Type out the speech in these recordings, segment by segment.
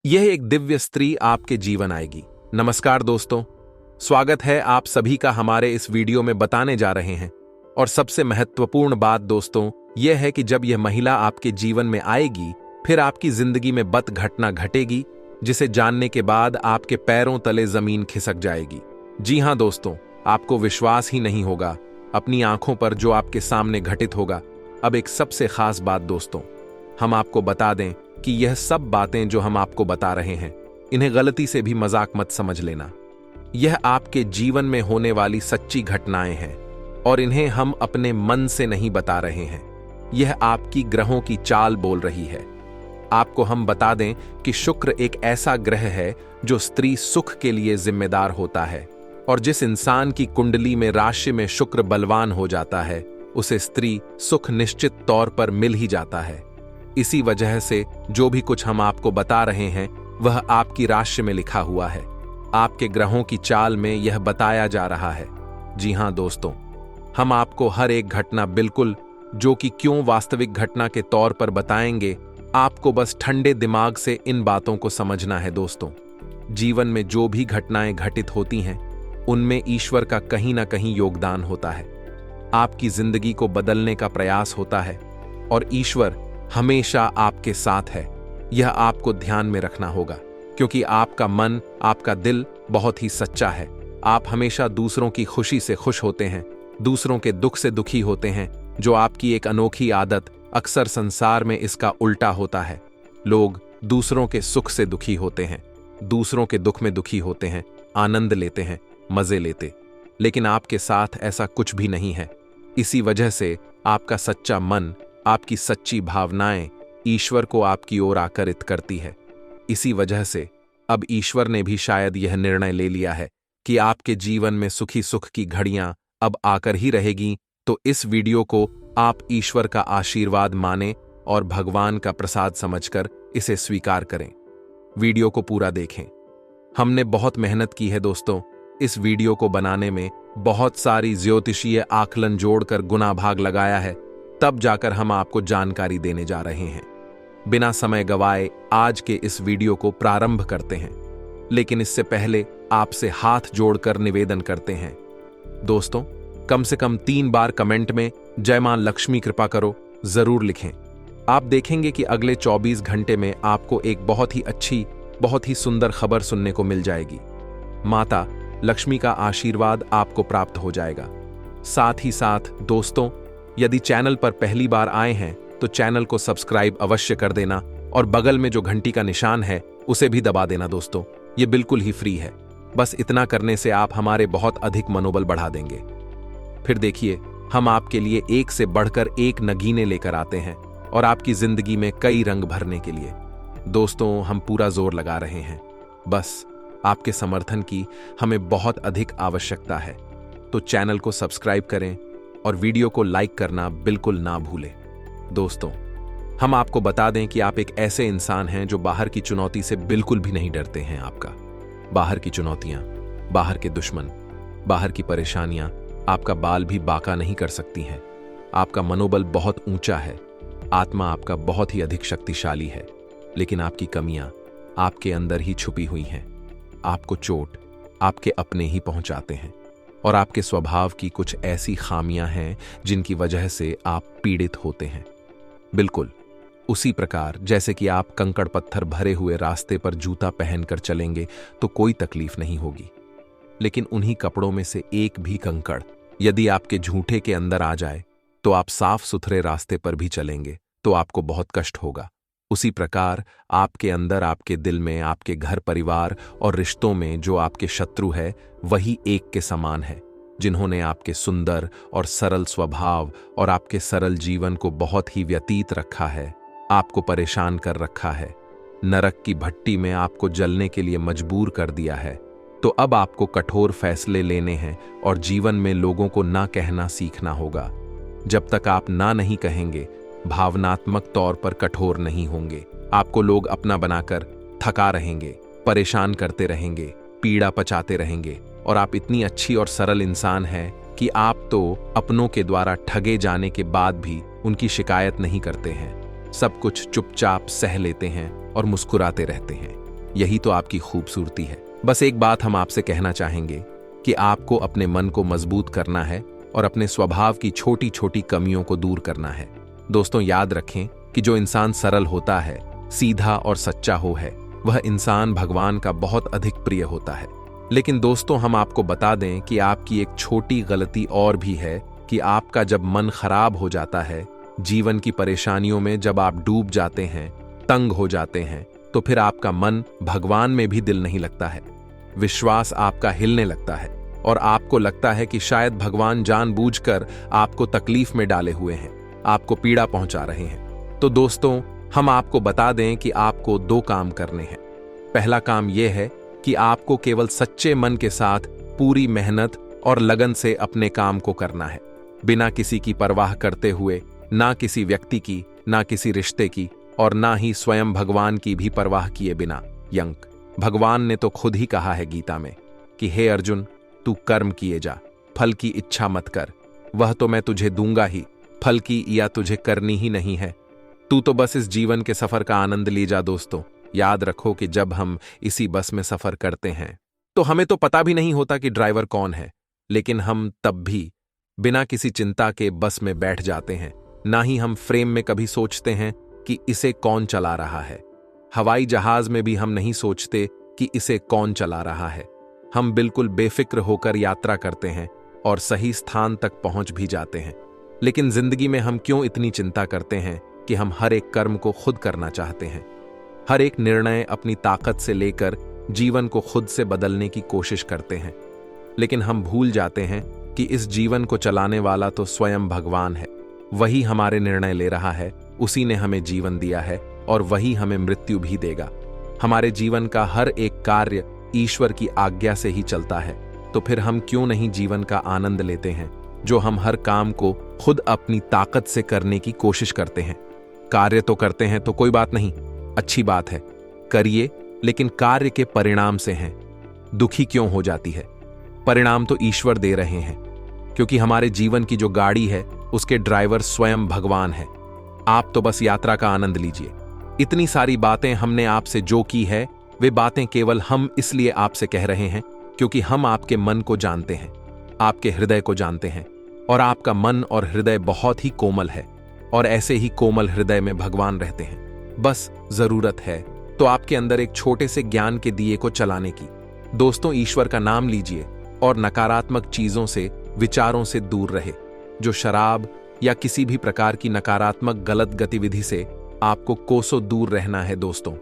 यह एक दिव्य स्त्री आपके जीवन आएगी। नमस्कार दोस्तों, स्वागत है आप सभी का हमारे इस वीडियो में। बताने जा रहे हैं और सबसे महत्वपूर्ण बात दोस्तों यह है कि जब यह महिला आपके जीवन में आएगी फिर आपकी जिंदगी में बद घटना घटेगी जिसे जानने के बाद आपके पैरों तले जमीन खिसक जाएगी। जी हां दोस्तों, आपको विश्वास ही नहीं होगा अपनी आंखों पर जो आपके सामने घटित होगा। अब एक सबसे खास बात दोस्तों, हम आपको बता दें कि यह सब बातें जो हम आपको बता रहे हैं इन्हें गलती से भी मजाक मत समझ लेना। यह आपके जीवन में होने वाली सच्ची घटनाएं हैं और इन्हें हम अपने मन से नहीं बता रहे हैं। यह आपकी ग्रहों की चाल बोल रही है। आपको हम बता दें कि शुक्र एक ऐसा ग्रह है जो स्त्री सुख के लिए जिम्मेदार होता है और जिस इंसान की कुंडली में राशि में शुक्र बलवान हो जाता है उसे स्त्री सुख निश्चित तौर पर मिल ही जाता है। इसी वजह से जो भी कुछ हम आपको बता रहे हैं वह आपकी राशि में लिखा हुआ है। आपके ग्रहों की चाल में यह बताया जा रहा है। जी हां दोस्तों, हम आपको हर एक घटना बिल्कुल जो कि क्यों वास्तविक घटना के तौर पर बताएंगे। आपको बस ठंडे दिमाग से इन बातों को समझना है दोस्तों। जीवन में जो भी घटनाएं घटित होती हैं उनमें ईश्वर का कहीं ना कहीं योगदान होता है। आपकी जिंदगी को बदलने का प्रयास होता है और ईश्वर हमेशा आपके साथ है। यह आपको ध्यान में रखना होगा क्योंकि आपका मन, आपका दिल बहुत ही सच्चा है। आप हमेशा दूसरों की खुशी से खुश होते हैं, दूसरों के दुख से दुखी होते हैं, जो आपकी एक अनोखी आदत। अक्सर संसार में इसका उल्टा होता है। लोग दूसरों के सुख से दुखी होते हैं, दूसरों के दुख में दुखी होते हैं, आनंद लेते हैं, मजे लेते। लेकिन आपके साथ ऐसा कुछ भी नहीं है। इसी वजह से आपका सच्चा मन, आपकी सच्ची भावनाएं ईश्वर को आपकी ओर आकर्षित करती है। इसी वजह से अब ईश्वर ने भी शायद यह निर्णय ले लिया है कि आपके जीवन में सुखी सुख की घड़ियां अब आकर ही रहेगी। तो इस वीडियो को आप ईश्वर का आशीर्वाद माने और भगवान का प्रसाद समझकर इसे स्वीकार करें। वीडियो को पूरा देखें। हमने बहुत मेहनत की है दोस्तों इस वीडियो को बनाने में। बहुत सारी ज्योतिषीय आकलन जोड़कर गुना भाग लगाया है, तब जाकर हम आपको जानकारी देने जा रहे हैं। बिना समय गवाए आज के इस वीडियो को प्रारंभ करते हैं, लेकिन इससे पहले आपसे हाथ जोड़कर निवेदन करते हैं दोस्तों, कम से कम 3 बार कमेंट में जय मां लक्ष्मी कृपा करो जरूर लिखें। आप देखेंगे कि अगले 24 घंटे में आपको एक बहुत ही अच्छी, बहुत ही सुंदर खबर सुनने को मिल जाएगी। माता लक्ष्मी का आशीर्वाद आपको प्राप्त हो जाएगा। साथ ही साथ दोस्तों, यदि चैनल पर पहली बार आए हैं तो चैनल को सब्सक्राइब अवश्य कर देना और बगल में जो घंटी का निशान है उसे भी दबा देना दोस्तों। ये बिल्कुल ही फ्री है। बस इतना करने से आप हमारे बहुत अधिक मनोबल बढ़ा देंगे। फिर देखिए, हम आपके लिए एक से बढ़कर एक नगीने लेकर आते हैं और आपकी जिंदगी में कई रंग भरने के लिए दोस्तों हम पूरा जोर लगा रहे हैं। बस आपके समर्थन की हमें बहुत अधिक आवश्यकता है। तो चैनल को सब्सक्राइब करें और वीडियो को लाइक करना बिल्कुल ना भूलें। दोस्तों, हम आपको बता दें कि आप एक ऐसे इंसान हैं जो बाहर की चुनौती से बिल्कुल भी नहीं डरते हैं। आपका बाहर की चुनौतियां, बाहर के दुश्मन, बाहर की परेशानियां आपका बाल भी बांका नहीं कर सकती हैं। आपका मनोबल बहुत ऊंचा है, आत्मा आपका बहुत ही अधिक शक्तिशाली है, लेकिन आपकी कमियां आपके अंदर ही छुपी हुई हैं। आपको चोट आपके अपने ही पहुंचाते हैं और आपके स्वभाव की कुछ ऐसी खामियां हैं जिनकी वजह से आप पीड़ित होते हैं। बिल्कुल उसी प्रकार जैसे कि आप कंकड़ पत्थर भरे हुए रास्ते पर जूता पहनकर चलेंगे तो कोई तकलीफ नहीं होगी, लेकिन उन्हीं कपड़ों में से एक भी कंकड़ यदि आपके झूठे के अंदर आ जाए तो आप साफ सुथरे रास्ते पर भी चलेंगे तो आपको बहुत कष्ट होगा। उसी प्रकार आपके अंदर, आपके दिल में, आपके घर परिवार और रिश्तों में जो आपके शत्रु है वही एक के समान है, जिन्होंने आपके सुंदर और सरल स्वभाव और आपके सरल जीवन को बहुत ही व्यतीत रखा है, आपको परेशान कर रखा है, नरक की भट्टी में आपको जलने के लिए मजबूर कर दिया है। तो अब आपको कठोर फैसले लेने हैं और जीवन में लोगों को ना कहना सीखना होगा। जब तक आप ना नहीं कहेंगे, भावनात्मक तौर पर कठोर नहीं होंगे, आपको लोग अपना बनाकर थका रहेंगे, परेशान करते रहेंगे, पीड़ा पचाते रहेंगे और आप इतनी अच्छी और सरल इंसान हैं कि आप तो अपनों के द्वारा ठगे जाने के बाद भी उनकी शिकायत नहीं करते हैं। सब कुछ चुपचाप सह लेते हैं और मुस्कुराते रहते हैं। यही तो आपकी खूबसूरती है। बस एक बात हम आपसे कहना चाहेंगे कि आपको अपने मन को मजबूत करना है और अपने स्वभाव की छोटी छोटी कमियों को दूर करना है। दोस्तों, याद रखें कि जो इंसान सरल होता है, सीधा और सच्चा है, वह इंसान भगवान का बहुत अधिक प्रिय होता है। लेकिन दोस्तों, हम आपको बता दें कि आपकी एक छोटी गलती और भी है कि आपका जब मन खराब हो जाता है, जीवन की परेशानियों में जब आप डूब जाते हैं, तंग हो जाते हैं, तो फिर आपका मन भगवान में भी दिल नहीं लगता है। विश्वास आपका हिलने लगता है और आपको लगता है कि शायद भगवान जानबूझकर आपको तकलीफ में डाले हुए हैं, आपको पीड़ा पहुंचा रहे हैं। तो दोस्तों, हम आपको बता दें कि आपको 2 काम करने हैं। पहला काम यह है कि आपको केवल सच्चे मन के साथ पूरी मेहनत और लगन से अपने काम को करना है, बिना किसी की परवाह करते हुए, ना किसी व्यक्ति की, ना किसी रिश्ते की, और ना ही स्वयं भगवान की भी परवाह किए बिना। यंक भगवान ने तो खुद ही कहा है गीता में कि हे अर्जुन, तू कर्म किए जा, फल की इच्छा मत कर, वह तो मैं तुझे दूंगा ही, फल की या तुझे करनी ही नहीं है। तू तो बस इस जीवन के सफर का आनंद ले जा। दोस्तों, याद रखो कि जब हम इसी बस में सफर करते हैं तो हमें तो पता भी नहीं होता कि ड्राइवर कौन है, लेकिन हम तब भी बिना किसी चिंता के बस में बैठ जाते हैं। ना ही हम फ्रेम में कभी सोचते हैं कि इसे कौन चला रहा है। हवाई जहाज में भी हम नहीं सोचते कि इसे कौन चला रहा है। हम बिल्कुल बेफिक्र होकर यात्रा करते हैं और सही स्थान तक पहुंच भी जाते हैं। लेकिन जिंदगी में हम क्यों इतनी चिंता करते हैं कि हम हर एक कर्म को खुद करना चाहते हैं, हर एक निर्णय अपनी ताकत से लेकर जीवन को खुद से बदलने की कोशिश करते हैं। लेकिन हम भूल जाते हैं कि इस जीवन को चलाने वाला तो स्वयं भगवान है। वही हमारे निर्णय ले रहा है, उसी ने हमें जीवन दिया है और वही हमें मृत्यु भी देगा। हमारे जीवन का हर एक कार्य ईश्वर की आज्ञा से ही चलता है। तो फिर हम क्यों नहीं जीवन का आनंद लेते हैं, जो हम हर काम को खुद अपनी ताकत से करने की कोशिश करते हैं। कार्य तो करते हैं तो कोई बात नहीं, अच्छी बात है, करिए, लेकिन कार्य के परिणाम से हैं दुखी क्यों हो जाती है? परिणाम तो ईश्वर दे रहे हैं, क्योंकि हमारे जीवन की जो गाड़ी है उसके ड्राइवर स्वयं भगवान है। आप तो बस यात्रा का आनंद लीजिए। इतनी सारी बातें हमने आपसे जो की है, वे बातें केवल हम इसलिए आपसे कह रहे हैं क्योंकि हम आपके मन को जानते हैं, आपके हृदय को जानते हैं, और आपका मन और हृदय बहुत ही कोमल है, और ऐसे ही कोमल हृदय में भगवान रहते हैं। बस जरूरत है तो आपके अंदर एक छोटे से ज्ञान के दिए को चलाने की। दोस्तों, ईश्वर का नाम लीजिए और नकारात्मक चीजों से, विचारों से दूर रहे। जो शराब या किसी भी प्रकार की नकारात्मक गलत गतिविधि से आपको कोसों दूर रहना है। दोस्तों,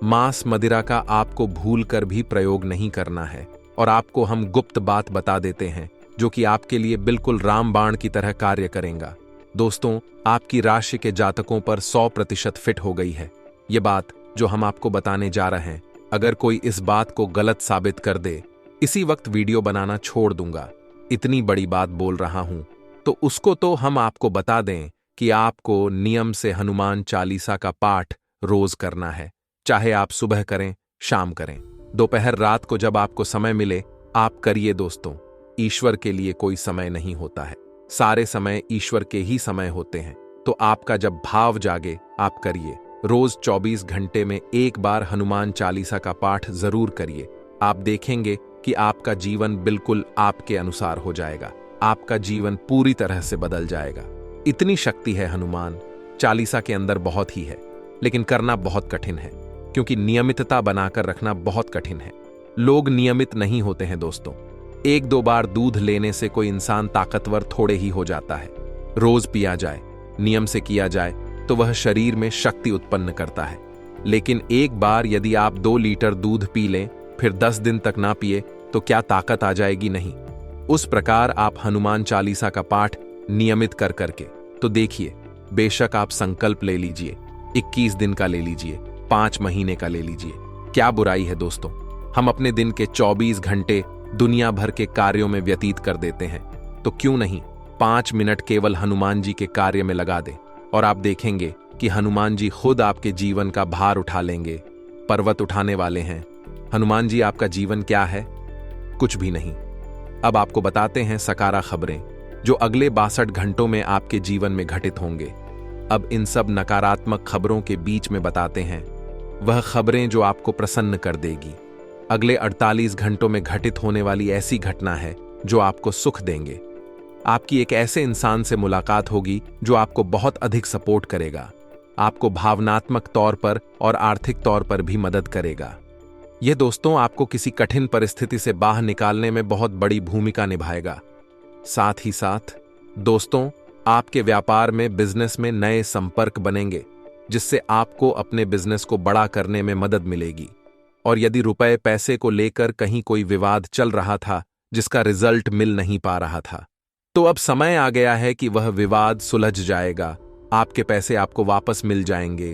मांस मदिरा का आपको भूल कर भी प्रयोग नहीं करना है। और आपको हम गुप्त बात बता देते हैं जो कि आपके लिए बिल्कुल रामबाण की तरह कार्य करेगा। दोस्तों, आपकी राशि के जातकों पर 100% फिट हो गई है ये बात जो हम आपको बताने जा रहे हैं। अगर कोई इस बात को गलत साबित कर दे, इसी वक्त वीडियो बनाना छोड़ दूंगा। इतनी बड़ी बात बोल रहा हूं तो उसको तो हम आपको बता दें कि आपको नियम से हनुमान चालीसा का पाठ रोज करना है। चाहे आप सुबह करें, शाम करें, दोपहर, रात को, जब आपको समय मिले आप करिए। दोस्तों, ईश्वर के लिए कोई समय नहीं होता है, सारे समय ईश्वर के ही समय होते हैं। तो आपका जब भाव जागे आप करिए। रोज 24 घंटे में एक बार हनुमान चालीसा का पाठ जरूर करिए। आप देखेंगे कि आपका जीवन बिल्कुल आपके अनुसार हो जाएगा, आपका जीवन पूरी तरह से बदल जाएगा। इतनी शक्ति है हनुमान चालीसा के अंदर, बहुत ही है, लेकिन करना बहुत कठिन है, क्योंकि नियमितता बनाकर रखना बहुत कठिन है। लोग नियमित नहीं होते हैं। दोस्तों, 1-2 बार दूध लेने से कोई इंसान ताकतवर थोड़े ही हो जाता है। रोज पिया जाए, नियम से किया जाए तो वह शरीर में शक्ति उत्पन्न करता है। लेकिन एक बार यदि आप 2 लीटर दूध पी लें, फिर 10 दिन तक ना पिए तो क्या ताकत आ जाएगी? नहीं। उस प्रकार आप हनुमान चालीसा का पाठ नियमित कर करके तो देखिए, बेशक आप संकल्प ले लीजिए, 21 दिन का ले लीजिए, 5 महीने का ले लीजिए, क्या बुराई है? दोस्तों, हम अपने दिन के 24 घंटे दुनिया भर के कार्यों में व्यतीत कर देते हैं, तो क्यों नहीं 5 मिनट केवल हनुमान जी के कार्य में लगा दें, और आप देखेंगे कि हनुमान जी खुद आपके जीवन का भार उठा लेंगे। पर्वत उठाने वाले हैं हनुमान जी। आपका जीवन क्या है? कुछ भी नहीं। अब आपको बताते हैं सकारा खबरें जो अगले 62 घंटों में आपके जीवन में घटित होंगे। अब इन सब नकारात्मक खबरों के बीच में बताते हैं वह खबरें जो आपको प्रसन्न कर देगी। अगले 48 घंटों में घटित होने वाली ऐसी घटना है जो आपको सुख देंगे। आपकी एक ऐसे इंसान से मुलाकात होगी जो आपको बहुत अधिक सपोर्ट करेगा, आपको भावनात्मक तौर पर और आर्थिक तौर पर भी मदद करेगा। यह दोस्तों आपको किसी कठिन परिस्थिति से बाहर निकालने में बहुत बड़ी भूमिका निभाएगा। साथ ही साथ दोस्तों, आपके व्यापार में, बिजनेस में नए संपर्क बनेंगे जिससे आपको अपने बिजनेस को बड़ा करने में मदद मिलेगी। और यदि रुपए पैसे को लेकर कहीं कोई विवाद चल रहा था जिसका रिजल्ट मिल नहीं पा रहा था, तो अब समय आ गया है कि वह विवाद सुलझ जाएगा। आपके पैसे आपको वापस मिल जाएंगे,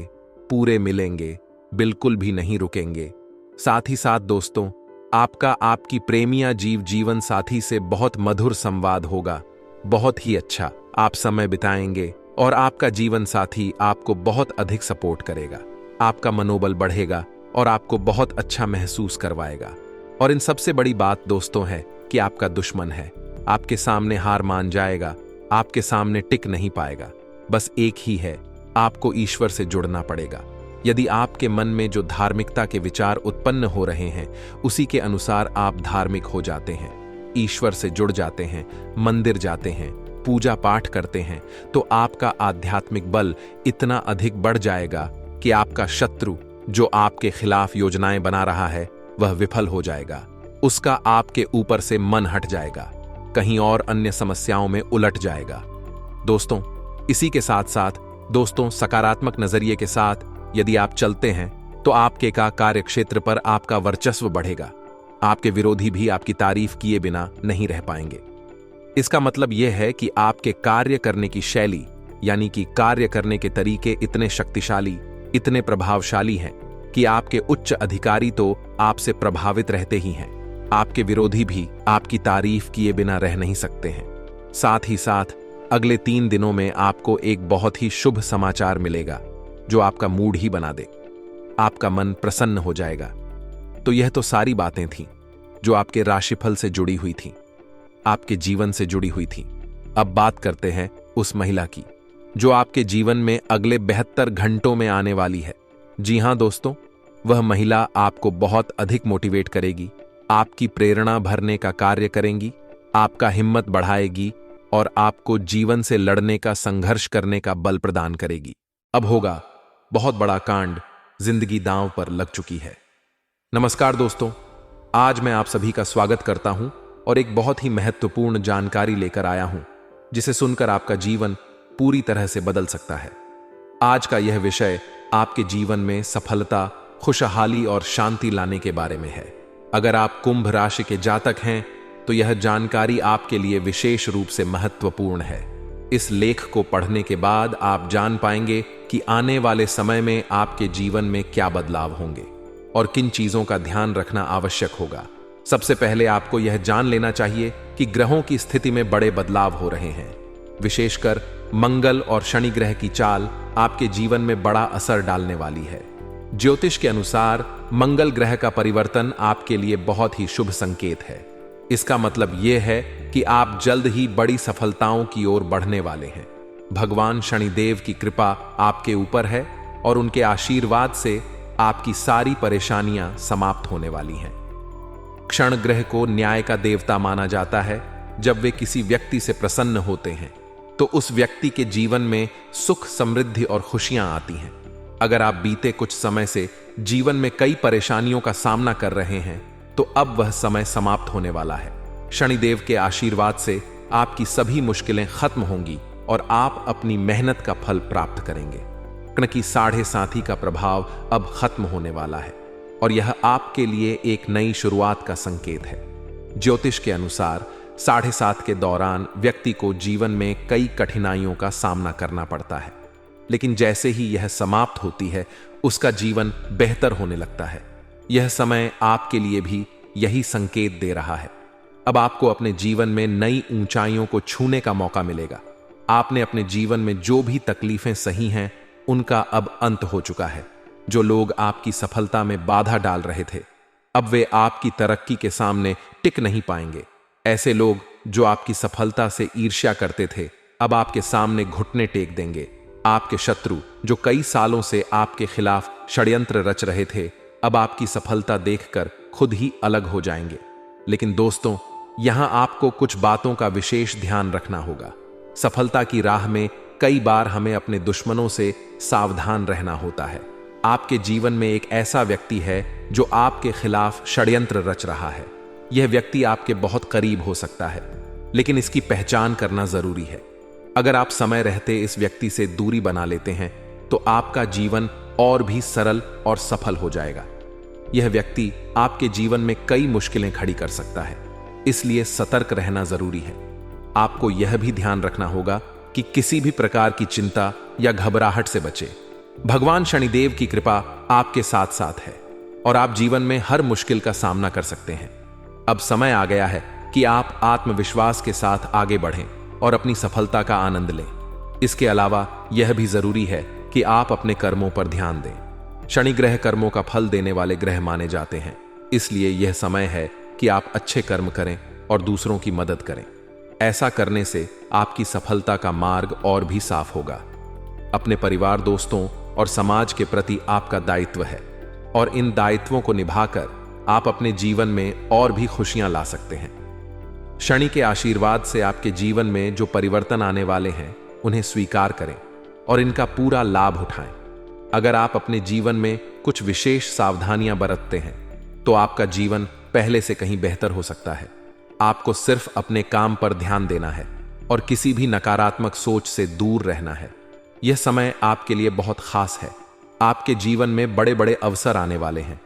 पूरे मिलेंगे, बिल्कुल भी नहीं रुकेंगे। साथ ही साथ दोस्तों, आपका आपकी प्रेमिया जीवन साथी से बहुत मधुर संवाद होगा, बहुत ही अच्छा आप समय बिताएंगे और आपका जीवन साथी आपको बहुत अधिक सपोर्ट करेगा। आपका मनोबल बढ़ेगा और आपको बहुत अच्छा महसूस करवाएगा। और इन सबसे बड़ी बात दोस्तों है कि आपका दुश्मन है आपके सामने हार मान जाएगा, आपके सामने टिक नहीं पाएगा। बस एक ही है, आपको ईश्वर से जुड़ना पड़ेगा। यदि आपके मन में जो धार्मिकता के विचार उत्पन्न हो रहे हैं उसी के अनुसार आप धार्मिक हो जाते हैं, ईश्वर से जुड़ जाते हैं, मंदिर जाते हैं, पूजा पाठ करते हैं, तो आपका आध्यात्मिक बल इतना अधिक बढ़ जाएगा कि आपका शत्रु जो आपके खिलाफ योजनाएं बना रहा है वह विफल हो जाएगा। उसका आपके ऊपर से मन हट जाएगा, कहीं और अन्य समस्याओं में उलट जाएगा। दोस्तों, इसी के साथ साथ दोस्तों, सकारात्मक नजरिए के साथ यदि आप चलते हैं तो आपके कार्य क्षेत्र पर आपका वर्चस्व बढ़ेगा। आपके विरोधी भी आपकी तारीफ किए बिना नहीं रह पाएंगे। इसका मतलब यह है कि आपके कार्य करने की शैली यानी कि कार्य करने के तरीके इतने शक्तिशाली, इतने प्रभावशाली हैं कि आपके उच्च अधिकारी तो आपसे प्रभावित रहते ही हैं, आपके विरोधी भी आपकी तारीफ किए बिना रह नहीं सकते हैं। साथ ही साथ अगले 3 दिनों में आपको एक बहुत ही शुभ समाचार मिलेगा जो आपका मूड ही बना दे, आपका मन प्रसन्न हो जाएगा। तो यह तो सारी बातें थीं जो आपके राशिफल से जुड़ी हुई थीं, आपके जीवन से जुड़ी हुई थीं। अब बात करते हैं उस महिला की जो आपके जीवन में अगले 72 घंटों में आने वाली है। जी हां दोस्तों, वह महिला आपको बहुत अधिक मोटिवेट करेगी, आपकी प्रेरणा भरने का कार्य करेंगी, आपका हिम्मत बढ़ाएगी और आपको जीवन से लड़ने का, संघर्ष करने का बल प्रदान करेगी। अब होगा बहुत बड़ा कांड, जिंदगी दांव पर लग चुकी है। नमस्कार दोस्तों, आज मैं आप सभी का स्वागत करता हूं और एक बहुत ही महत्वपूर्ण जानकारी लेकर आया हूं जिसे सुनकर आपका जीवन पूरी तरह से बदल सकता है। आज का यह विषय आपके जीवन में सफलता, खुशहाली और शांति लाने के बारे में है। अगर आप कुंभ राशि के जातक हैं तो यह जानकारी आपके लिए विशेष रूप से महत्वपूर्ण है। इस लेख को पढ़ने के बाद आप जान पाएंगे कि आने वाले समय में आपके जीवन में क्या बदलाव होंगे और किन चीजों का ध्यान रखना आवश्यक होगा। सबसे पहले आपको यह जान लेना चाहिए कि ग्रहों की स्थिति में बड़े बदलाव हो रहे हैं। विशेषकर मंगल और शनि ग्रह की चाल आपके जीवन में बड़ा असर डालने वाली है। ज्योतिष के अनुसार मंगल ग्रह का परिवर्तन आपके लिए बहुत ही शुभ संकेत है। इसका मतलब यह है कि आप जल्द ही बड़ी सफलताओं की ओर बढ़ने वाले हैं। भगवान शनिदेव की कृपा आपके ऊपर है और उनके आशीर्वाद से आपकी सारी परेशानियां समाप्त होने वाली हैं। क्षण ग्रह को न्याय का देवता माना जाता है। जब वे किसी व्यक्ति से प्रसन्न होते हैं तो उस व्यक्ति के जीवन में सुख, समृद्धि और खुशियां आती हैं। अगर आप बीते कुछ समय से जीवन में कई परेशानियों का सामना कर रहे हैं तो अब वह समय समाप्त होने वाला है। शनिदेव के आशीर्वाद से आपकी सभी मुश्किलें खत्म होंगी और आप अपनी मेहनत का फल प्राप्त करेंगे। क्योंकि 7.5 का प्रभाव अब खत्म होने वाला है और यह आपके लिए एक नई शुरुआत का संकेत है। ज्योतिष के अनुसार 7.5 के दौरान व्यक्ति को जीवन में कई कठिनाइयों का सामना करना पड़ता है, लेकिन जैसे ही यह समाप्त होती है उसका जीवन बेहतर होने लगता है। यह समय आपके लिए भी यही संकेत दे रहा है। अब आपको अपने जीवन में नई ऊंचाइयों को छूने का मौका मिलेगा। आपने अपने जीवन में जो भी तकलीफें सही हैं उनका अब अंत हो चुका है। जो लोग आपकी सफलता में बाधा डाल रहे थे अब वे आपकी तरक्की के सामने टिक नहीं पाएंगे। ऐसे लोग जो आपकी सफलता से ईर्ष्या करते थे अब आपके सामने घुटने टेक देंगे। आपके शत्रु जो कई सालों से आपके खिलाफ षड्यंत्र रच रहे थे, अब आपकी सफलता देखकर खुद ही अलग हो जाएंगे। लेकिन दोस्तों, यहां आपको कुछ बातों का विशेष ध्यान रखना होगा। सफलता की राह में कई बार हमें अपने दुश्मनों से सावधान रहना होता है। आपके जीवन में एक ऐसा व्यक्ति है जो आपके खिलाफ षड्यंत्र रच रहा है। यह व्यक्ति आपके बहुत करीब हो सकता है, लेकिन इसकी पहचान करना जरूरी है। अगर आप समय रहते इस व्यक्ति से दूरी बना लेते हैं तो आपका जीवन और भी सरल और सफल हो जाएगा। यह व्यक्ति आपके जीवन में कई मुश्किलें खड़ी कर सकता है, इसलिए सतर्क रहना जरूरी है। आपको यह भी ध्यान रखना होगा कि किसी भी प्रकार की चिंता या घबराहट से बचे। भगवान शनिदेव की कृपा आपके साथ साथ है और आप जीवन में हर मुश्किल का सामना कर सकते हैं। अब समय आ गया है कि आप आत्मविश्वास के साथ आगे बढ़ें और अपनी सफलता का आनंद लें। इसके अलावा यह भी जरूरी है कि आप अपने कर्मों पर ध्यान दें। शनि ग्रह कर्मों का फल देने वाले ग्रह माने जाते हैं, इसलिए यह समय है कि आप अच्छे कर्म करें और दूसरों की मदद करें। ऐसा करने से आपकी सफलता का मार्ग और भी साफ होगा। अपने परिवार, दोस्तों और समाज के प्रति आपका दायित्व है और इन दायित्वों को निभाकर आप अपने जीवन में और भी खुशियां ला सकते हैं। शनि के आशीर्वाद से आपके जीवन में जो परिवर्तन आने वाले हैं उन्हें स्वीकार करें और इनका पूरा लाभ उठाएं। अगर आप अपने जीवन में कुछ विशेष सावधानियां बरतते हैं तो आपका जीवन पहले से कहीं बेहतर हो सकता है। आपको सिर्फ अपने काम पर ध्यान देना है और किसी भी नकारात्मक सोच से दूर रहना है। यह समय आपके लिए बहुत खास है। आपके जीवन में बड़े बड़े अवसर आने वाले हैं।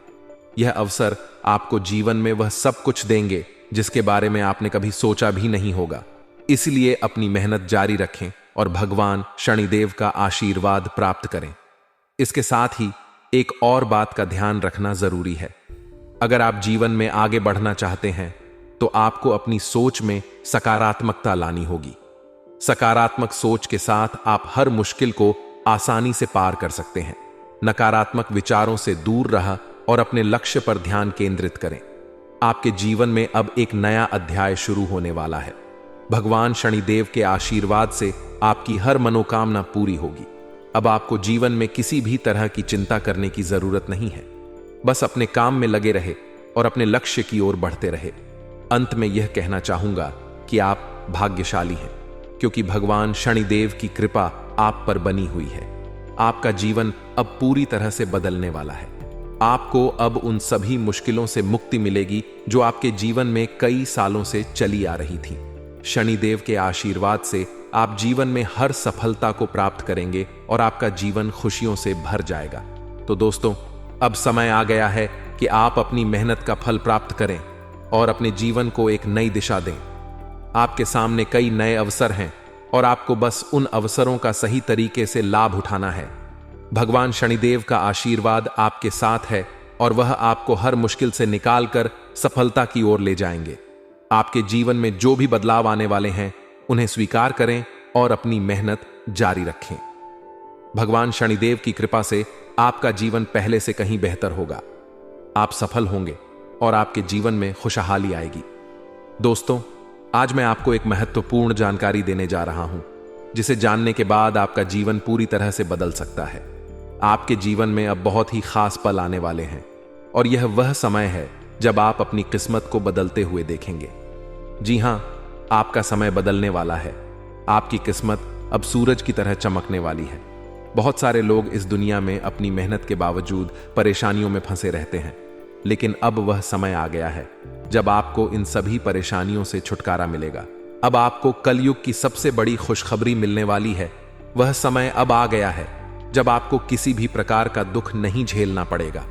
यह अवसर आपको जीवन में वह सब कुछ देंगे जिसके बारे में आपने कभी सोचा भी नहीं होगा। इसलिए अपनी मेहनत जारी रखें और भगवान शनिदेव का आशीर्वाद प्राप्त करें। इसके साथ ही एक और बात का ध्यान रखना जरूरी है। अगर आप जीवन में आगे बढ़ना चाहते हैं तो आपको अपनी सोच में सकारात्मकता लानी होगी। सकारात्मक सोच के साथ आप हर मुश्किल को आसानी से पार कर सकते हैं। नकारात्मक विचारों से दूर रह और अपने लक्ष्य पर ध्यान केंद्रित करें। आपके जीवन में अब एक नया अध्याय शुरू होने वाला है। भगवान शनिदेव के आशीर्वाद से आपकी हर मनोकामना पूरी होगी। अब आपको जीवन में किसी भी तरह की चिंता करने की जरूरत नहीं है। बस अपने काम में लगे रहे और अपने लक्ष्य की ओर बढ़ते रहे। अंत में यह कहना चाहूंगा कि आप भाग्यशाली हैं, क्योंकि भगवान शनिदेव की कृपा आप पर बनी हुई है। आपका जीवन अब पूरी तरह से बदलने वाला है। आपको अब उन सभी मुश्किलों से मुक्ति मिलेगी जो आपके जीवन में कई सालों से चली आ रही थी। शनिदेव के आशीर्वाद से आप जीवन में हर सफलता को प्राप्त करेंगे और आपका जीवन खुशियों से भर जाएगा। तो दोस्तों, अब समय आ गया है कि आप अपनी मेहनत का फल प्राप्त करें और अपने जीवन को एक नई दिशा दें। आपके सामने कई नए अवसर हैं और आपको बस उन अवसरों का सही तरीके से लाभ उठाना है। भगवान शनिदेव का आशीर्वाद आपके साथ है और वह आपको हर मुश्किल से निकालकर सफलता की ओर ले जाएंगे। आपके जीवन में जो भी बदलाव आने वाले हैं उन्हें स्वीकार करें और अपनी मेहनत जारी रखें। भगवान शनिदेव की कृपा से आपका जीवन पहले से कहीं बेहतर होगा। आप सफल होंगे और आपके जीवन में खुशहाली आएगी। दोस्तों, आज मैं आपको एक महत्वपूर्ण जानकारी देने जा रहा हूं, जिसे जानने के बाद आपका जीवन पूरी तरह से बदल सकता है। आपके जीवन में अब बहुत ही खास पल आने वाले हैं और यह वह समय है जब आप अपनी किस्मत को बदलते हुए देखेंगे। जी हां, आपका समय बदलने वाला है। आपकी किस्मत अब सूरज की तरह चमकने वाली है। बहुत सारे लोग इस दुनिया में अपनी मेहनत के बावजूद परेशानियों में फंसे रहते हैं, लेकिन अब वह समय आ गया है जब आपको इन सभी परेशानियों से छुटकारा मिलेगा। अब आपको कलयुग की सबसे बड़ी खुशखबरी मिलने वाली है। वह समय अब आ गया है जब आपको किसी भी प्रकार का दुख नहीं झेलना पड़ेगा।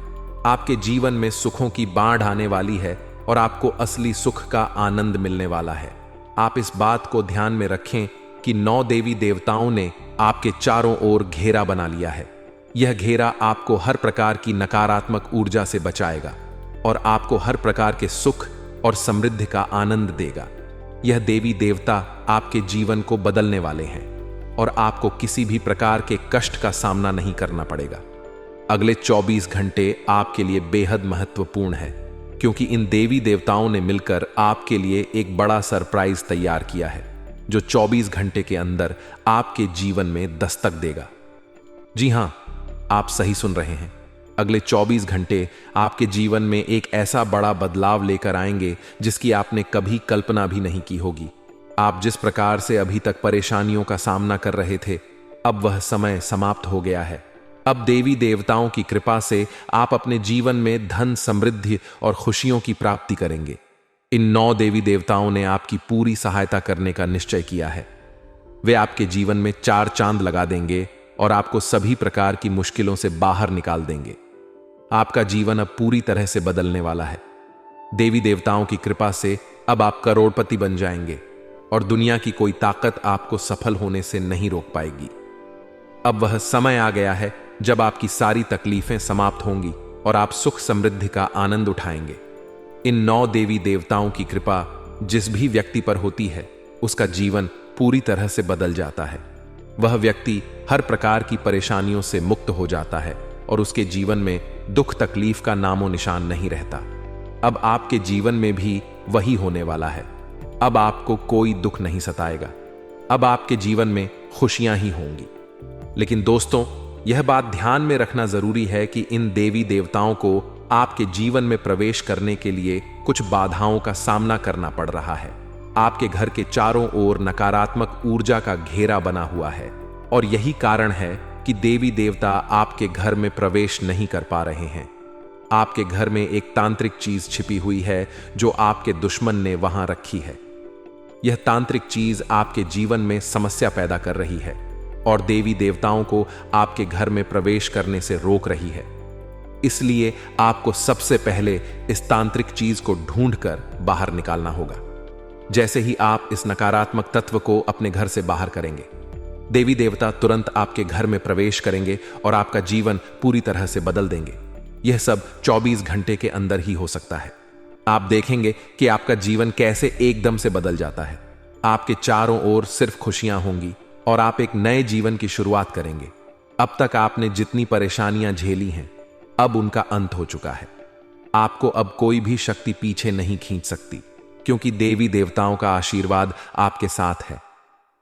आपके जीवन में सुखों की बाढ़ आने वाली है और आपको असली सुख का आनंद मिलने वाला है। आप इस बात को ध्यान में रखें कि 9 देवी देवताओं ने आपके चारों ओर घेरा बना लिया है। यह घेरा आपको हर प्रकार की नकारात्मक ऊर्जा से बचाएगा और आपको हर प्रकार के सुख और समृद्धि का आनंद देगा। यह देवी देवता आपके जीवन को बदलने वाले हैं और आपको किसी भी प्रकार के कष्ट का सामना नहीं करना पड़ेगा। अगले 24 घंटे आपके लिए बेहद महत्वपूर्ण है, क्योंकि इन देवी देवताओं ने मिलकर आपके लिए एक बड़ा सरप्राइज तैयार किया है, जो 24 घंटे के अंदर आपके जीवन में दस्तक देगा। जी हां, आप सही सुन रहे हैं। अगले 24 घंटे आपके जीवन में एक ऐसा बड़ा बदलाव लेकर आएंगे जिसकी आपने कभी कल्पना भी नहीं की होगी। आप जिस प्रकार से अभी तक परेशानियों का सामना कर रहे थे, अब वह समय समाप्त हो गया है। अब देवी देवताओं की कृपा से आप अपने जीवन में धन, समृद्धि और खुशियों की प्राप्ति करेंगे। इन 9 देवी देवताओं ने आपकी पूरी सहायता करने का निश्चय किया है। वे आपके जीवन में 4 चांद लगा देंगे और आपको सभी प्रकार की मुश्किलों से बाहर निकाल देंगे। आपका जीवन अब पूरी तरह से बदलने वाला है। देवी देवताओं की कृपा से अब आप करोड़पति बन जाएंगे और दुनिया की कोई ताकत आपको सफल होने से नहीं रोक पाएगी। अब वह समय आ गया है जब आपकी सारी तकलीफें समाप्त होंगी और आप सुख समृद्धि का आनंद उठाएंगे। इन 9 देवी देवताओं की कृपा जिस भी व्यक्ति पर होती है, उसका जीवन पूरी तरह से बदल जाता है। वह व्यक्ति हर प्रकार की परेशानियों से मुक्त हो जाता है और उसके जीवन में दुख तकलीफ का नामो निशान नहीं रहता। अब आपके जीवन में भी वही होने वाला है। अब आपको कोई दुख नहीं सताएगा। अब आपके जीवन में खुशियां ही होंगी। लेकिन दोस्तों, यह बात ध्यान में रखना जरूरी है कि इन देवी देवताओं को आपके जीवन में प्रवेश करने के लिए कुछ बाधाओं का सामना करना पड़ रहा है। आपके घर के चारों ओर नकारात्मक ऊर्जा का घेरा बना हुआ है और यही कारण है कि देवी देवता आपके घर में प्रवेश नहीं कर पा रहे हैं। आपके घर में एक तांत्रिक चीज छिपी हुई है जो आपके दुश्मन ने वहां रखी है। यह तांत्रिक चीज आपके जीवन में समस्या पैदा कर रही है और देवी देवताओं को आपके घर में प्रवेश करने से रोक रही है। इसलिए आपको सबसे पहले इस तांत्रिक चीज को ढूंढकर बाहर निकालना होगा। जैसे ही आप इस नकारात्मक तत्व को अपने घर से बाहर करेंगे, देवी देवता तुरंत आपके घर में प्रवेश करेंगे और आपका जीवन पूरी तरह से बदल देंगे। यह सब 24 घंटे के अंदर ही हो सकता है। आप देखेंगे कि आपका जीवन कैसे एकदम से बदल जाता है। आपके चारों ओर सिर्फ खुशियां होंगी और आप एक नए जीवन की शुरुआत करेंगे। अब तक आपने जितनी परेशानियां झेली हैं, अब उनका अंत हो चुका है। आपको अब कोई भी शक्ति पीछे नहीं खींच सकती, क्योंकि देवी देवताओं का आशीर्वाद आपके साथ है।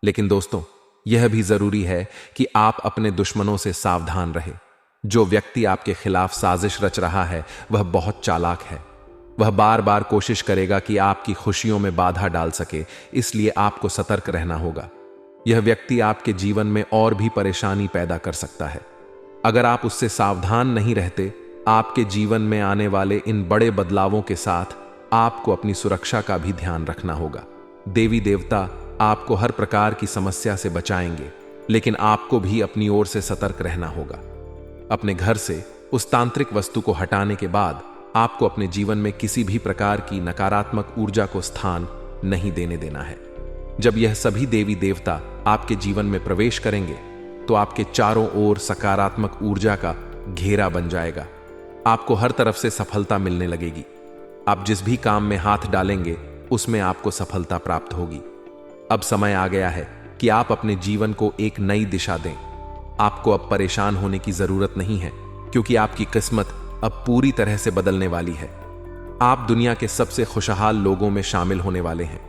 लेकिन दोस्तों, यह भी जरूरी है कि आप अपने दुश्मनों से सावधान रहें। जो व्यक्ति आपके खिलाफ साजिश रच रहा है, वह बहुत चालाक है। वह बार बार कोशिश करेगा कि आपकी खुशियों में बाधा डाल सके, इसलिए आपको सतर्क रहना होगा। यह व्यक्ति आपके जीवन में और भी परेशानी पैदा कर सकता है। अगर आप उससे सावधान नहीं रहते, आपके जीवन में आने वाले इन बड़े बदलावों के साथ आपको अपनी सुरक्षा का भी ध्यान रखना होगा। देवी देवता आपको हर प्रकार की समस्या से बचाएंगे, लेकिन आपको भी अपनी ओर से सतर्क रहना होगा। अपने घर से उस तांत्रिक वस्तु को हटाने के बाद आपको अपने जीवन में किसी भी प्रकार की नकारात्मक ऊर्जा को स्थान नहीं देने देना है। जब यह सभी देवी देवता आपके जीवन में प्रवेश करेंगे, तो आपके चारों ओर सकारात्मक ऊर्जा का घेरा बन जाएगा। आपको हर तरफ से सफलता मिलने लगेगी। आप जिस भी काम में हाथ डालेंगे, उसमें आपको सफलता प्राप्त होगी। अब समय आ गया है कि आप अपने जीवन को एक नई दिशा दें। आपको अब परेशान होने की जरूरत नहीं है, क्योंकि आपकी किस्मत अब पूरी तरह से बदलने वाली है। आप दुनिया के सबसे खुशहाल लोगों में शामिल होने वाले हैं।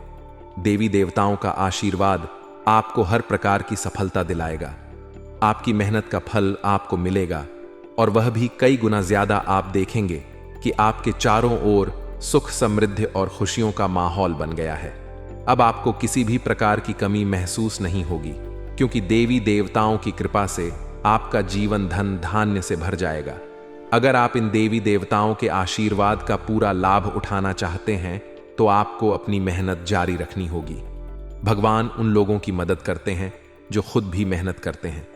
देवी देवताओं का आशीर्वाद आपको हर प्रकार की सफलता दिलाएगा। आपकी मेहनत का फल आपको मिलेगा और वह भी कई गुना ज्यादा। आप देखेंगे कि आपके चारों ओर सुख, समृद्धि और खुशियों का माहौल बन गया है। अब आपको किसी भी प्रकार की कमी महसूस नहीं होगी, क्योंकि देवी देवताओं की कृपा से आपका जीवन धन धान्य से भर जाएगा। अगर आप इन देवी देवताओं के आशीर्वाद का पूरा लाभ उठाना चाहते हैं, तो आपको अपनी मेहनत जारी रखनी होगी। भगवान उन लोगों की मदद करते हैं जो खुद भी मेहनत करते हैं।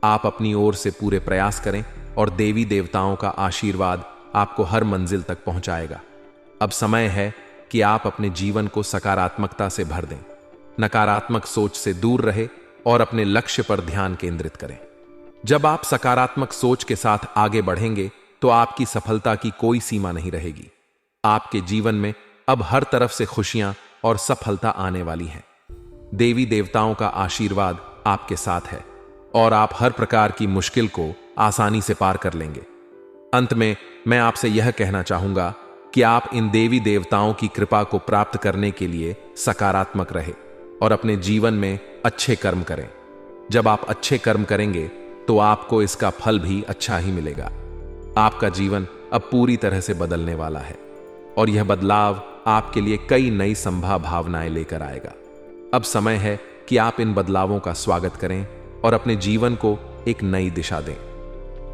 आप अपनी ओर से पूरे प्रयास करें और देवी देवताओं का आशीर्वाद आपको हर मंजिल तक पहुंचाएगा। अब समय है कि आप अपने जीवन को सकारात्मकता से भर दें, नकारात्मक सोच से दूर रहे और अपने लक्ष्य पर ध्यान केंद्रित करें। जब आप सकारात्मक सोच के साथ आगे बढ़ेंगे, तो आपकी सफलता की कोई सीमा नहीं रहेगी। आपके जीवन में अब हर तरफ से खुशियां और सफलता आने वाली है। देवी देवताओं का आशीर्वाद आपके साथ है और आप हर प्रकार की मुश्किल को आसानी से पार कर लेंगे। अंत में मैं आपसे यह कहना चाहूंगा कि आप इन देवी देवताओं की कृपा को प्राप्त करने के लिए सकारात्मक रहे और अपने जीवन में अच्छे कर्म करें। जब आप अच्छे कर्म करेंगे, तो आपको इसका फल भी अच्छा ही मिलेगा। आपका जीवन अब पूरी तरह से बदलने वाला है और यह बदलाव आपके लिए कई नई संभावनाएं लेकर आएगा। अब समय है कि आप इन बदलावों का स्वागत करें और अपने जीवन को एक नई दिशा दें।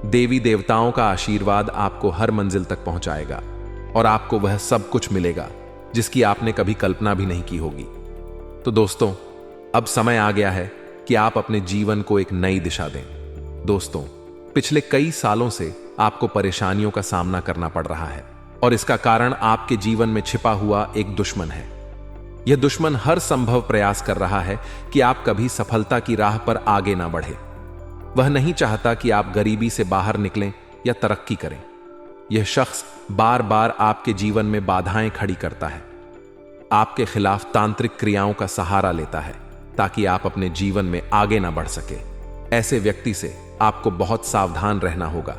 देवी देवताओं का आशीर्वाद आपको हर मंजिल तक पहुंचाएगा और आपको वह सब कुछ मिलेगा जिसकी आपने कभी कल्पना भी नहीं की होगी। तो दोस्तों, अब समय आ गया है कि आप अपने जीवन को एक नई दिशा दें। दोस्तों, पिछले कई सालों से आपको परेशानियों का सामना करना पड़ रहा है और इसका कारण आपके जीवन में छिपा हुआ एक दुश्मन है। यह दुश्मन हर संभव प्रयास कर रहा है कि आप कभी सफलता की राह पर आगे ना बढ़े। वह नहीं चाहता कि आप गरीबी से बाहर निकलें या तरक्की करें। यह शख्स बार बार आपके जीवन में बाधाएं खड़ी करता है, आपके खिलाफ तांत्रिक क्रियाओं का सहारा लेता है ताकि आप अपने जीवन में आगे ना बढ़ सके। ऐसे व्यक्ति से आपको बहुत सावधान रहना होगा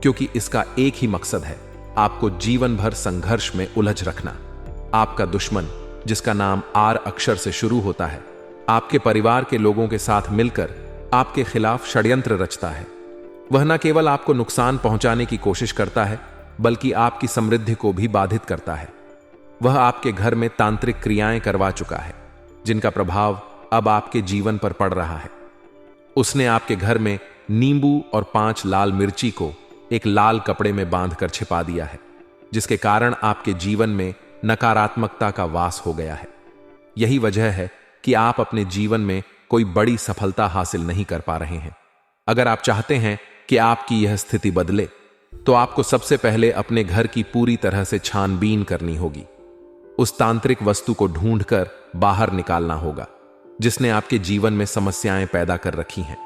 क्योंकि इसका एक ही मकसद है, आपको जीवन भर संघर्ष में उलझ रखना। आपका दुश्मन, जिसका नाम आर अक्षर से शुरू होता है, आपके परिवार के लोगों के साथ मिलकर आपके खिलाफ षड्यंत्र रचता है। वह न केवल आपको नुकसान पहुंचाने की कोशिश करता है बल्कि आपकी समृद्धि को भी बाधित करता है। वह आपके घर में तांत्रिक क्रियाएं करवा चुका है जिनका प्रभाव अब आपके जीवन पर पड़ रहा है। उसने आपके घर में नींबू और 5 लाल मिर्ची को एक लाल कपड़े में बांधकर छिपा दिया है, जिसके कारण आपके जीवन में नकारात्मकता का वास हो गया है। यही वजह है कि आप अपने जीवन में कोई बड़ी सफलता हासिल नहीं कर पा रहे हैं। अगर आप चाहते हैं कि आपकी यह स्थिति बदले तो आपको सबसे पहले अपने घर की पूरी तरह से छानबीन करनी होगी। उस तांत्रिक वस्तु को ढूंढकर बाहर निकालना होगा जिसने आपके जीवन में समस्याएं पैदा कर रखी हैं।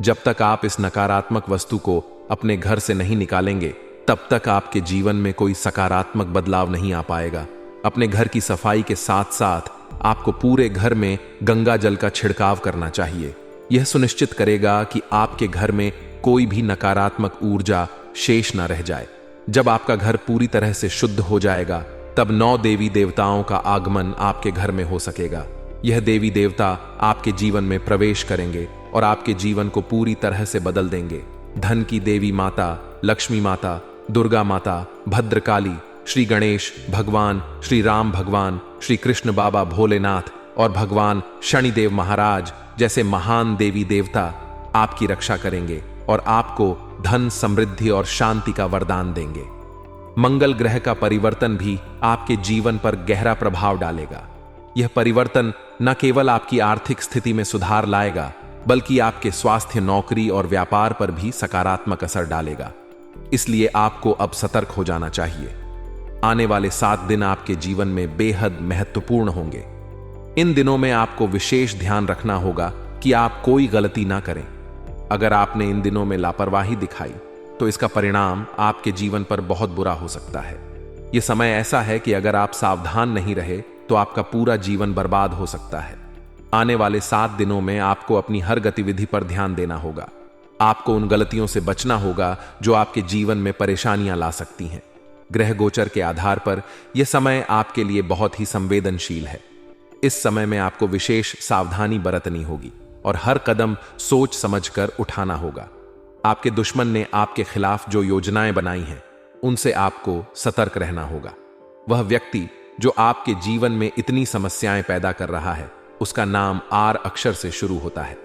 जब तक आप इस नकारात्मक वस्तु को अपने घर से नहीं निकालेंगे तब तक आपके जीवन में कोई सकारात्मक बदलाव नहीं आ पाएगा। अपने घर की सफाई के साथ साथ आपको पूरे घर में गंगा जल का छिड़काव करना चाहिए। यह सुनिश्चित करेगा कि आपके घर में कोई भी नकारात्मक ऊर्जा शेष न रह जाए। जब आपका घर पूरी तरह से शुद्ध हो जाएगा तब 9 देवी देवताओं का आगमन आपके घर में हो सकेगा। यह देवी देवता आपके जीवन में प्रवेश करेंगे और आपके जीवन को पूरी तरह से बदल देंगे। धन की देवी माता लक्ष्मी माता, दुर्गा माता, भद्रकाली, श्री गणेश भगवान, श्री राम भगवान, श्री कृष्ण बाबा भोलेनाथ और भगवान शनिदेव महाराज जैसे महान देवी देवता आपकी रक्षा करेंगे और आपको धन, समृद्धि और शांति का वरदान देंगे। मंगल ग्रह का परिवर्तन भी आपके जीवन पर गहरा प्रभाव डालेगा। यह परिवर्तन न केवल आपकी आर्थिक स्थिति में सुधार लाएगा बल्कि आपके स्वास्थ्य, नौकरी और व्यापार पर भी सकारात्मक असर डालेगा। इसलिए आपको अब सतर्क हो जाना चाहिए। आने वाले 7 दिन आपके जीवन में बेहद महत्वपूर्ण होंगे। इन दिनों में आपको विशेष ध्यान रखना होगा कि आप कोई गलती ना करें। अगर आपने इन दिनों में लापरवाही दिखाई तो इसका परिणाम आपके जीवन पर बहुत बुरा हो सकता है। यह समय ऐसा है कि अगर आप सावधान नहीं रहे तो आपका पूरा जीवन बर्बाद हो सकता है। आने वाले 7 दिनों में आपको अपनी हर गतिविधि पर ध्यान देना होगा। आपको उन गलतियों से बचना होगा जो आपके जीवन में परेशानियां ला सकती हैं। ग्रह गोचर के आधार पर यह समय आपके लिए बहुत ही संवेदनशील है। इस समय में आपको विशेष सावधानी बरतनी होगी और हर कदम सोच समझकर उठाना होगा। आपके दुश्मन ने आपके खिलाफ जो योजनाएं बनाई हैं उनसे आपको सतर्क रहना होगा। वह व्यक्ति जो आपके जीवन में इतनी समस्याएं पैदा कर रहा है उसका नाम आर अक्षर से शुरू होता है।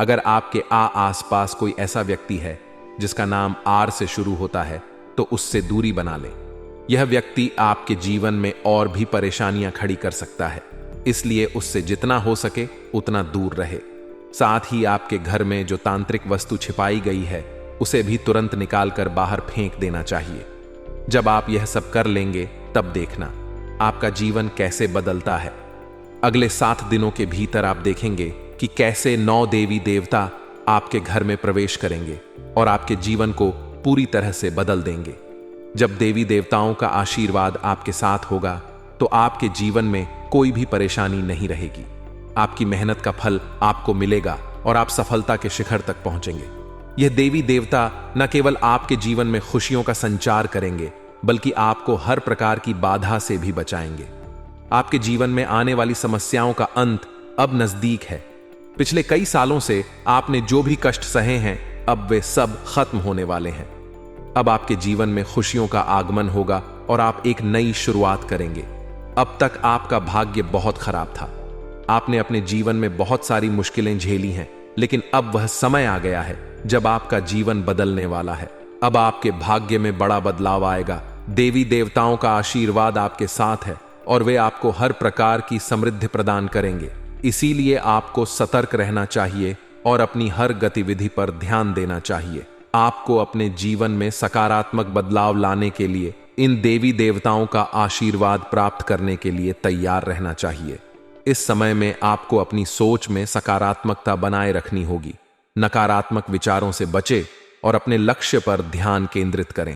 अगर आपके आसपास कोई ऐसा व्यक्ति है जिसका नाम आर से शुरू होता है तो उससे दूरी बना लें। यह व्यक्ति आपके जीवन में और भी परेशानियां खड़ी कर सकता है, इसलिए उससे जितना हो सके उतना दूर रहे। साथ ही आपके घर में जो तांत्रिक वस्तु छिपाई गई है उसे भी तुरंत निकालकर बाहर फेंक देना चाहिए। जब आप यह सब कर लेंगे तब देखना आपका जीवन कैसे बदलता है। अगले 7 दिनों के भीतर आप देखेंगे कि कैसे 9 देवी देवता आपके घर में प्रवेश करेंगे और आपके जीवन को पूरी तरह से बदल देंगे। जब देवी देवताओं का आशीर्वाद आपके साथ होगा तो आपके जीवन में कोई भी परेशानी नहीं रहेगी। आपकी मेहनत का फल आपको मिलेगा और आप सफलता के शिखर तक पहुंचेंगे। यह देवी देवता न केवल आपके जीवन में खुशियों का संचार करेंगे बल्कि आपको हर प्रकार की बाधा से भी बचाएंगे। आपके जीवन में आने वाली समस्याओं का अंत अब नजदीक है। पिछले कई सालों से आपने जो भी कष्ट सहे हैं अब वे सब खत्म होने वाले हैं। अब आपके जीवन में खुशियों का आगमन होगा और आप एक नई शुरुआत करेंगे। अब तक आपका भाग्य बहुत खराब था। आपने अपने जीवन में बहुत सारी मुश्किलें झेली हैं, लेकिन अब वह समय आ गया है जब आपका जीवन बदलने वाला है। अब आपके भाग्य में बड़ा बदलाव आएगा। देवी देवताओं का आशीर्वाद आपके साथ है और वे आपको हर प्रकार की समृद्धि प्रदान करेंगे। इसीलिए आपको सतर्क रहना चाहिए और अपनी हर गतिविधि पर ध्यान देना चाहिए। आपको अपने जीवन में सकारात्मक बदलाव लाने के लिए इन देवी देवताओं का आशीर्वाद प्राप्त करने के लिए तैयार रहना चाहिए। इस समय में आपको अपनी सोच में सकारात्मकता बनाए रखनी होगी। नकारात्मक विचारों से बचें और अपने लक्ष्य पर ध्यान केंद्रित करें।